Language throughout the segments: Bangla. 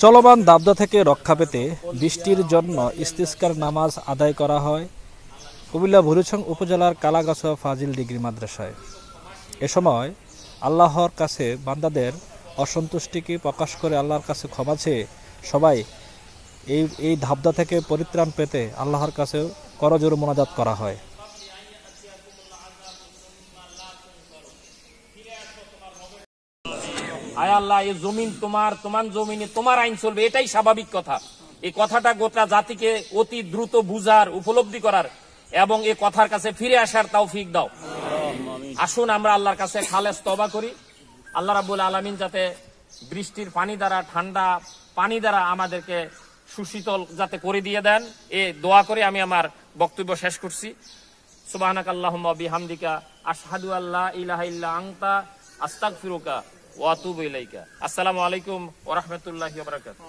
চলমান দাবদাহ থেকে রক্ষা পেতে বৃষ্টির জন্য ইস্তিসকার নামাজ আদায় করা হয় কুমিল্লা ভৈরবছড়ি উপজেলার কালাগাছা ফাজিল ডিগ্রি মাদ্রাসায়। এ সময় আল্লাহর কাছে বান্দাদের অসন্তুষ্টিকে প্রকাশ করে আল্লাহর কাছে ক্ষমা চেয়ে সবাই এই দাবদাহ থেকে পরিত্রাণ পেতে আল্লাহর কাছে করজোড়ে মোনাজাত করা হয়। আয় আল্লাহ, এই জমিন তোমার, তোমার জমিনে তোমার আইন চলবে, এটাই স্বাভাবিক কথা। এই কথাটা গোটা জাতিকে অতি দ্রুত বুঝার, উপলব্ধি করার এবং এই কথার কাছে ফিরে আসার তৌফিক দাও। আসুন আমরা আল্লাহর কাছে খালেস তওবা করি। আল্লাহ রাব্বুল আলামিন যাতে বৃষ্টির পানি দ্বারা, ঠান্ডা পানি দ্বারা আমাদেরকে সুশীতল যাতে করে দিয়ে দেন, এ দোয়া করে আমি আমার বক্তব্য শেষ করছি। সুবহানাকাল্লাহুম্মা বিহামদিকা আশহাদু আল্লা ইলাহা ইল্লা আনতা আস্তাগফিরুকা ওয়া আতুবু ইলাইকা। আসসালামু আলাইকুম ওয়া রাহমাতুল্লাহি ওয়া বারাকাতুহু।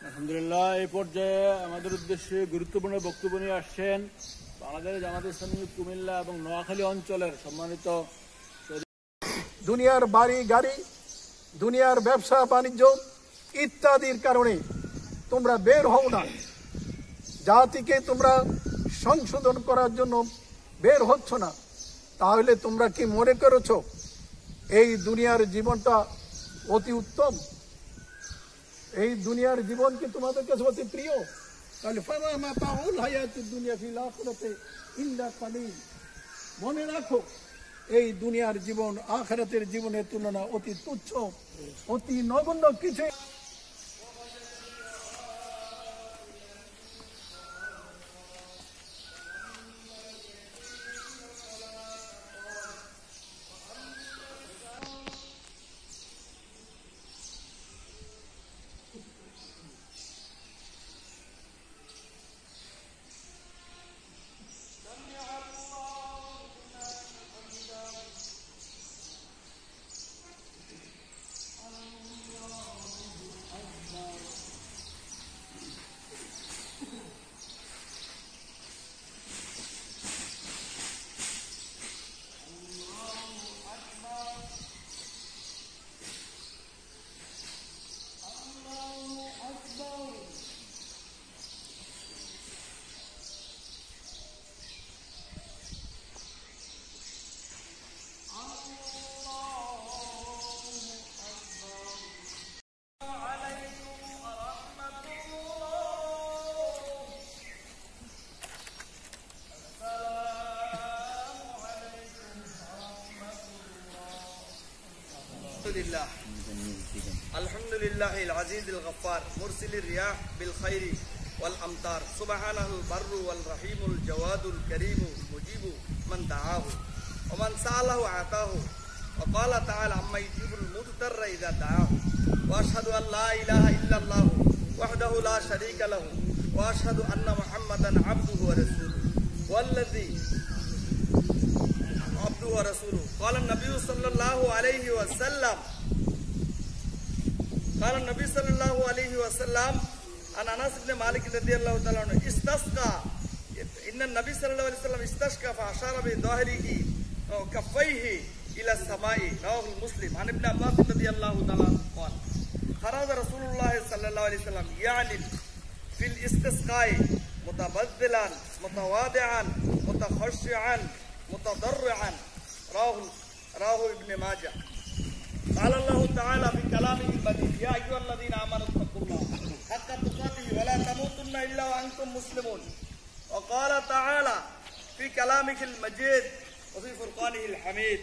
আলহামদুলিল্লাহ, এই পর্যায়ে আমাদের উদ্দেশ্যে গুরুত্বপূর্ণ বক্তব্য নিয়ে আসছেন বাংলাদেশ জামায়াতে ইসলামী কুমিল্লা এবং নোয়াখালী অঞ্চলের সম্মানিত দুনিয়ার বাড়ি গাড়ি, দুনিয়ার ব্যবসা বাণিজ্য ইত্যাদির কারণে তোমরা বের হও না, জাতিকে তোমরা সংশোধন করার জন্য বের হচ্ছ না, তাহলে তোমরা কি মনে করেছ এই দুনিয়ার জীবনটা অতি উত্তম? এই দুনিয়ার জীবন কি তোমাদের কাছে অতি প্রিয়? তাহলে ফামা মাতাউল হায়াতুদ দুনিয়া ফিল আখিরাতি ইল্লা কালিল। মনে রাখো, এই দুনিয়ার জীবন আখিরাতের জীবনের তুলনা অতি তুচ্ছ, অতি নগণ্য কিছু। अल्हम्दुलिल्लाहिल अज़ीज़िल गफ़्फ़ार मुरसिलिर रियाह बिल खैरि वल अमतार सुबहानहुल बर्रु वल रहीमुल जवादुल करीमु मुजीबु मन दआहु व मन सअलहु आताहु व क़ाला तआला अम्मा युजीबुल मुद्तर्र इज़ा दआहु व अशहदु अन ला इलाहा इल्लल्लाहु वहदहु ला शरीका लहु व अशहदु अन्ना मुहम्मदन अब्दुहु व रसूलुहु वल्लज़ी अब्दुहु व रसूलुहु क़ाला नबी सल्लल्लाहु अलैहि वसल्लम قال النبي صلى الله عليه وسلم عن انس بن مالك رضي الله تعالى عنه استسقى ان النبي صلى الله عليه وسلم استسقى فاشار بظاهره وكفيه الى السماء رواه مسلم عن ابن عباس رضي الله تعالى عنه قال خرج رسول الله صلى الله عليه وسلم يعني في الاستسقاء متبذلا متواضعا متخشعا متضرعا رواه ابن ماجه قال الله تعالى في كلامه المجيد يا أيها الذين آمنوا اتقوا الله حق تقاته ولا تموتن إلا وأنتم مسلمون وقال تعالى في كلامه المجيد وفي فرقانه الحميد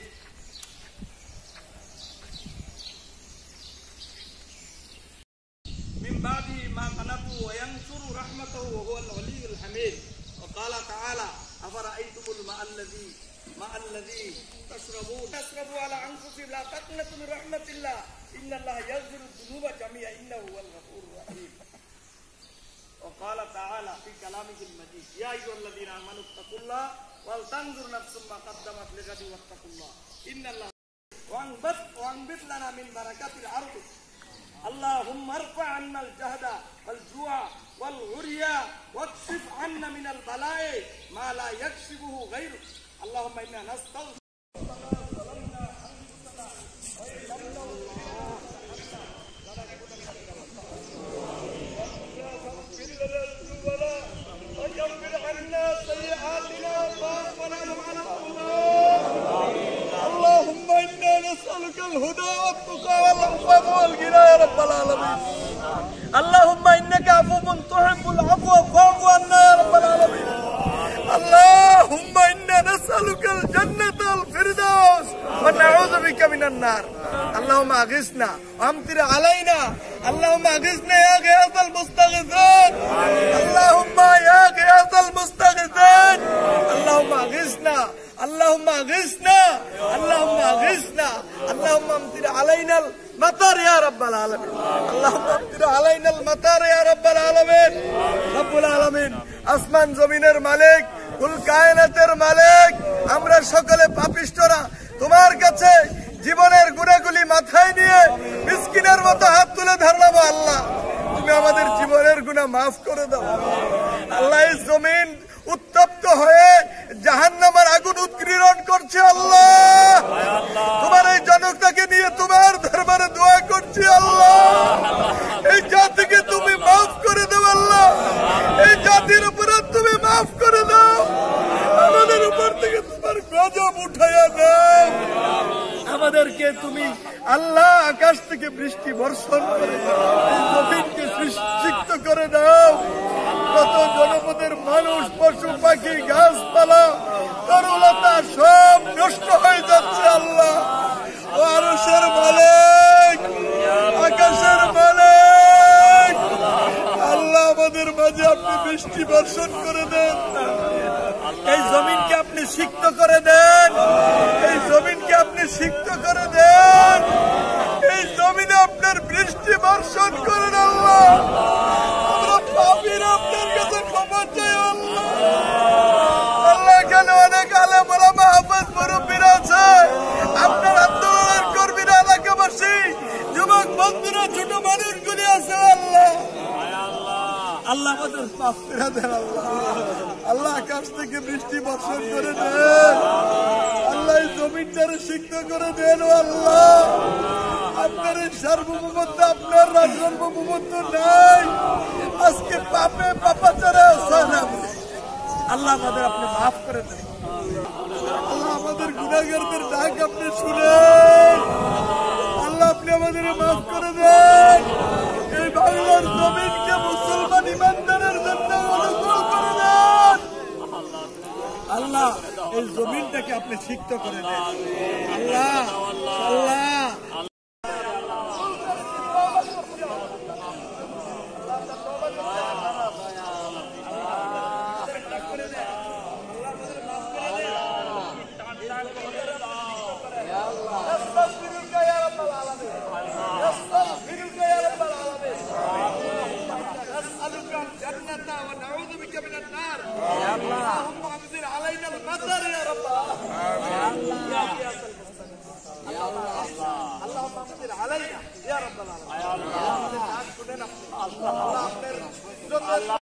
من بعده ما قنطوا وينشر رحمته وهو الولي الحميد وقال تعالى أفرأيتم الماء الذي تشربوا على أنفسهم لا تقنطوا من رحمة الله إن الله يغفر الذنوب جميعا إنه هو الغفور الرحيم وقال تعالى في كلامه المجيد يا أيها الذين آمنوا اتقوا الله ولتنظر نفس ما قدمت لغد واتقوا الله إن الله وانبت لنا من بركات الأرض اللهم ارفع عنا الجهد والجوع والعري واكشف عنا من البلاء ما لا يكشفه غيرك اللهم إنا نستغفر اللهم إنك عفو تحب العفو فاعف عنا يا رب العالمين اللهم إنا نسألك الجنة الفردوس ونعوذ بك من النار اللهم أغثنا وأمطر علينا اللهم أغثنا يا غياث المستغيثين اللهم يا غياث المستغيثين اللهم أغثنا اللهم أغثنا اللهم أغثنا اللهم أمطر علينا المطر يا رب العالمين اللهم أمطر علينا المطر يا رب العالمين رب العالمين আসমান জমিনের মালিক কুল কায়নাতের মালিক আমরা সকলে পাপিষ্ঠরা তোমার কাছে জীবনের গুনাহগুলি মাথায় নিয়ে মিসকিনের মতো হাত তুলে ধরলাম আল্লাহ তুমি আমাদের জীবনের গুনাহ maaf করে দাও আল্লাহ এই জমিন উত্তপ্ত হয়ে জাহান্নামের আগুন উৎগীরণ করছে আল্লাহ তোমার এই জনতাকে নিয়ে তোমার দরবারে দোয়া করছি আল্লাহ এই জাতিকে তুমি maaf করে দাও আল্লাহ এই জাতির অপরাধ তুমি maaf করে দাও আমাদের উপর থেকে তোমার গজব উঠায়া দাও আমাদেরকে তুমি আল্লাহ আকাশ থেকে বৃষ্টি বর্ষণ করে জমিনকে সিক্ত করে দাও কত জনপদের মানুষ পশু পাখি গাছপালা তরুলতা সব নষ্ট হয়ে যাচ্ছে আল্লাহ ও আরশের মালিক আকাশের মালিক আল্লাহ আমাদের মাঝে আপনি বৃষ্টি বর্ষণ করে দেন এই জমিনকে আপনি সিক্ত করে দেন এই জমিনকে আপনি সিক্ত করে দেন এই জমিনে আপনার বৃষ্টি বর্ষণ করেন আল্লাহ আমরা পাপীরা আপনার কাছে ক্ষমা চাই আল্লাহ আল্লাহ এখানে অনেক আলেম ওলামা হাফেজ মুরব্বিরা আছে আপনার আন্দোলনের কর্মীরা এলাকাবাসী যুবক বন্ধুরা ছোট মানুষগুলি আছে আল্লাহ আল্লাহ আমাদের পাপ ফেরা দেন আল্লাহ আল্লাহ আকাশ থেকে বৃষ্টি বর্ষণ করে দেন আল্লাহ এই জমিনটারে সিক্ত করে দেন আল্লাহ আপনার এই সার্বভৌমত্ব আপনার সার্বভৌমত্ব নাই আজকে পাপে পাপাচারে আল্লাহ আমাদের আপনি মাফ করে দেন আল্লাহ আমাদের গুনাহগারদের ডাক আপনি শুনেন আল্লাহ আপনি আমাদের মাফ করে দেন এই বাংলার জমিনকে মুসলমান ইমানদারের জন্য অনুকূল করে দেন আল্লাহ এই জমিনটাকে আপনি সিক্ত করে দেন আল্লাহ আল্লাহ ونعوذ بك من النار يا الله